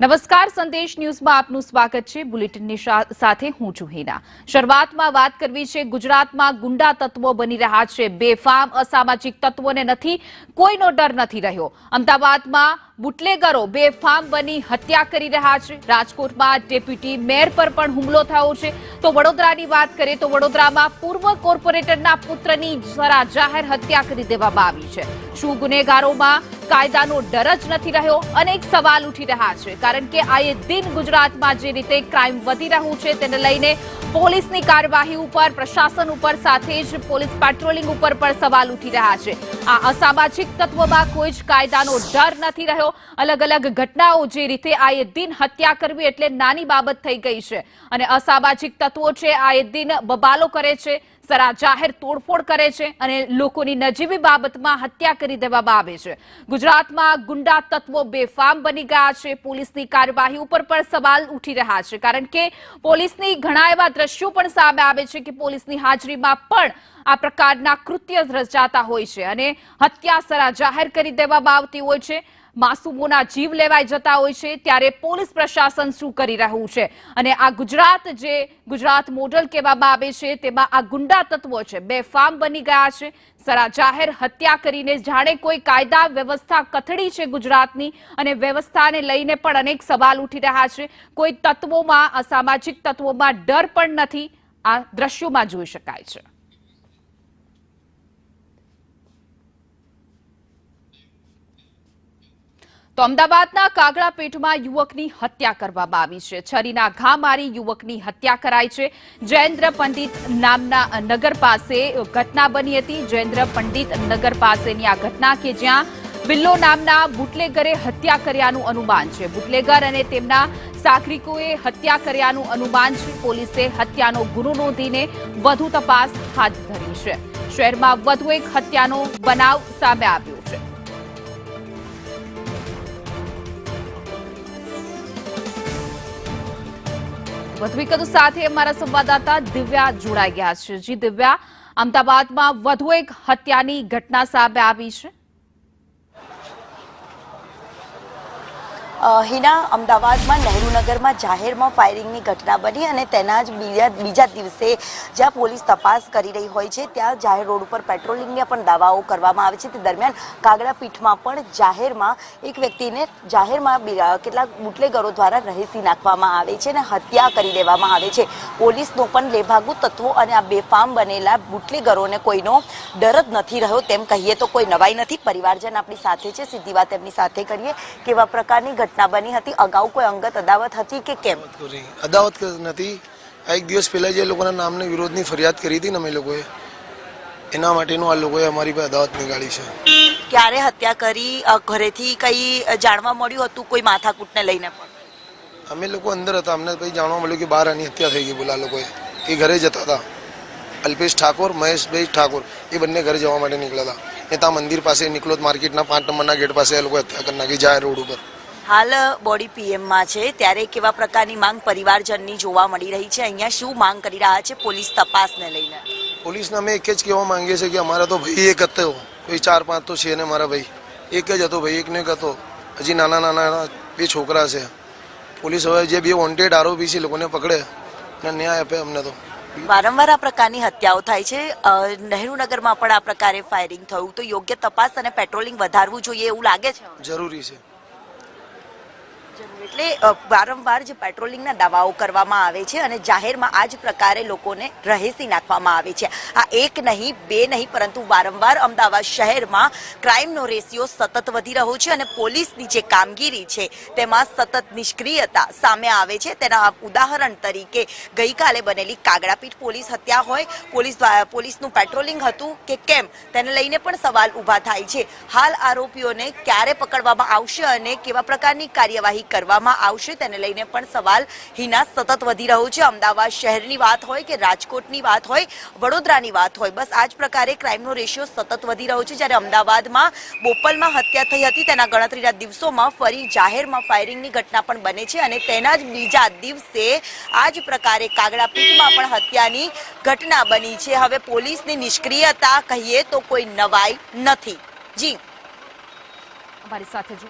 નમસ્કાર, સંદેશ ન્યૂઝમાં આપનું સ્વાગત છે। બુલેટિનની સાથે હું છું હિના। શરૂઆતમાં વાત કરવી છે ગુજરાતમાં ગુંડા તત્વો બની રહ્યા છે બેફામ। અસામાજિક તત્વોને નથી કોઈનો ડર નથી રહ્યો। અમદાવાદમાં બુટલેગરો બેફામ બની હત્યા કરી રહ્યા છે। રાજકોટમાં ડેપ્યુટી મેયર પર પણ હુમલો થયો છે। તો વડોદરાની વાત કરીએ તો વડોદરામાં પૂર્વ કોર્પોરેટરના પુત્રની જરા જાહેર હત્યા કરી દેવામાં આવી છે। શું ગુનેગારોમાં કાયદાનો ડર જ નથી રહ્યો? અનેક સવાલ ઉઠી રહ્યા છે, કારણ કે આયે દિન ગુજરાતમાં જે રીતે ક્રાઇમ વધી રહ્યું છે તેને લઈને પોલીસની કાર્યવાહી ઉપર, પ્રશાસન ઉપર, સાથે જ પોલીસ પેટ્રોલિંગ ઉપર પણ સવાલ ઉઠી રહ્યા છે। આ અસામાજિક તત્વોમાં કોઈ જ કાયદાનો ડર નથી રહ્યો। અલગ અલગ ઘટનાઓ જે રીતે આયે દિન હત્યા કરવી એટલે નાની બાબત થઈ ગઈ છે, અને અસામાજિક તત્વો છે આયે દિન બબાલો કરે છે, સરા જાહેર તોડફોડ કરે છે અને લોકોની નજીવી બાબતમાં હત્યા કરી દેવામાં આવે છે। ગુજરાતમાં ગુંડા તત્વો બેફામ બની ગયા છે। પોલીસની કાર્યવાહી ઉપર પણ સવાલ ઉઠી રહ્યા છે, કારણ કે પોલીસની ઘણા એવા દ્રશ્યો પણ સામે આવે છે કે પોલીસની હાજરીમાં પણ આ પ્રકારના કૃત્ય રચાતા હોય છે અને હત્યા સરા જાહેર કરી દેવામાં આવતી હોય છે। માસૂમોના જીવ લેવાઈ જતા હોય છે, ત્યારે પોલીસ પ્રશાસન શું કરી રહ્યું છે? અને આ ગુજરાત મોડલ કહેવામાં આવે છે તેમાં આ ગુંડા તત્વો છે બેફામ બની ગયા છે। સરા જાહેર હત્યા કરીને જાણે કોઈ કાયદા વ્યવસ્થા કથળી છે ગુજરાતની, અને વ્યવસ્થાને લઈને પણ અનેક સવાલ ઉઠી રહ્યા છે। કોઈ તત્વોમાં, અસામાજિક તત્વોમાં ડર પણ નથી, આ દ્રશ્યોમાં જોઈ શકાય છે। તો અમદાવાદના કાગડાપેટમાં યુવકની હત્યા કરવામાં આવી છે। છરીના ઘા મારી યુવકની હત્યા કરાઈ છે। જયેન્દ્ર પંડિત નામના નગર પાસે ઘટના બની હતી। જયેન્દ્ર પંડિત નગર પાસેની આ ઘટના કે જ્યાં બિલ્લો નામના બુટલેગરે હત્યા કર્યાનું અનુમાન છે। બુટલેગર અને તેમના સાગરીકોએ હત્યા કર્યાનું અનુમાન છે। પોલીસે હત્યાનો ગુનો નોંધીને વધુ તપાસ હાથ ધરી છે। શહેરમાં વધુ એક હત્યાનો બનાવ સામે આવ્યો છે। વધુ વિગતો સાથે અમારા સંવાદદાતા દિવ્યા જોડાઈ ગયા છે। જી દિવ્યા, અમદાવાદમાં વધુ એક હત્યાની ઘટના સામે આવી છે। હિના, અમદાવાદમાં નહેરુનગરમાં જાહેરમાં ફાયરિંગની ઘટના બની અને તેના જ બીજા દિવસે જ્યાં પોલીસ તપાસ કરી રહી હોય છે ત્યાં જાહેર રોડ ઉપર પેટ્રોલિંગના પણ દાવાઓ કરવામાં આવે છે। તે દરમિયાન કાગડાપીઠમાં પણ જાહેરમાં એક વ્યક્તિને કેટલાક બુટલેગરો દ્વારા રહેસી નાખવામાં આવે છે અને હત્યા કરી દેવામાં આવે છે। પોલીસનો પણ લેભાગુ તત્વો અને આ બેફામ બનેલા બુટલેગરોને કોઈનો ડર જ નથી રહ્યો તેમ કહીએ તો કોઈ નવાઈ નથી। પરિવારજન આપણી સાથે છે, સીધી વાત એમની સાથે કરીએ। કેવા પ્રકારની ઘટના બની હતી? અગાઉ કોઈ અંગત અદાવત હતી કે કેમ? અદાવત નથી। એક દિવસ પહેલા જે લોકોના નામને વિરોધની ફરિયાદ કરી હતી ને અમે લોકોએ, એના માટેનું આ લોકોએ અમારી પાસે અદાવત નીકાળી છે। ક્યારે હત્યા કરી? ઘરેથી કઈ જાણવા મળ્યું હતું કોઈ માથાકૂટને લઈને? પણ અમે લોકો અંદર હતા, અમને પછી જાણવા મળ્યું કે બહાર આની હત્યા થઈ ગઈ બોલા લોકોએ। એ ઘરે જતા હતા, અલ્પેશ ઠાકોર, મહેશભાઈ ઠાકોર, એ બંને ઘરે જવા માટે નીકળ્યા હતા। નેતા મંદિર પાસે નિકલોદ માર્કેટના 5 નંબરના ગેટ પાસે એ લોકો હત્યા કરી નાખી જાહેર રોડ ઉપર। હાલ બોડી પીએમમાં છે, ત્યારે કેવા પ્રકારની માંગ પરિવારજનની જોવા મળી રહી છે? અહીંયા શું માંગ કરી રહ્યા છે પોલીસ તપાસને લઈને? પોલીસને અમે એક જ કહેવા માંગીએ છીએ કે અમારા તો ભાઈ એક હતો, કોઈ 4-5 તો છે ને, મારા ભાઈ એક જ હતો, ભાઈ એકનો એક હતો, હજી નાના 2 છોકરા છે। પોલીસ હવે જે 2 વોન્ટેડ આરોપી છે લોકોને પકડે અને ન્યાય આપે અમને। તો વારંવાર આ પ્રકારની હત્યાઓ થાય છે, નહેરુનગરમાં પણ આ પ્રકારે ફાયરિંગ થયું, તો યોગ્ય તપાસ અને પેટ્રોલિંગ વધારવું જોઈએ એવું લાગે છે? જરૂરી છે। એટલે વારંવાર જે પેટ્રોલિંગના દાવાઓ કરવામાં આવે છે અને જાહેરમાં આ જ પ્રકારે લોકોને રહેસી નાખવામાં આવે છે। આ એક નહીં, બે નહીં, પરંતુ વારંવાર અમદાવાદ શહેરમાં ક્રાઇમનો રેશિયો સતત વધી રહ્યો છે અને પોલીસની જે કામગીરી છે તેમાં સતત નિષ્ક્રિયતા સામે આવે છે। તેના ઉદાહરણ તરીકે ગઈકાલે બનેલી કાગડાપીઠ પોલીસ હત્યા હોય, પોલીસનું પેટ્રોલિંગ હતું કે કેમ તેને લઈને પણ સવાલ ઊભા થાય છે। હાલ આરોપીઓને ક્યારે પકડવામાં આવશે અને કેવા પ્રકારની કાર્યવાહી કરવામાં આવશે તેને લઈને પણ સવાલ હિના સતત વધી રહ્યો છે। અમદાવાદ શહેરની વાત હોય કે રાજકોટની વાત હોય, વડોદરાની વાત હોય, બસ આ જ પ્રકારે ક્રાઇમનો રેશિયો સતત વધી રહ્યો છે। જ્યારે અમદાવાદમાં બોપલમાં હત્યા થઈ હતી તેના ગણતરીના દિવસોમાં ફરી જાહેરમાં ફાયરિંગની ઘટના પણ બને છે અને તેના જ બીજા દિવસે આ જ પ્રકારે કાગડાપીઠમાં પણ હત્યાની ઘટના બની છે। હવે પોલીસની નિષ્ક્રિયતા કહીએ તો કોઈ નવાઈ નથી। જી, અમારી સાથે જો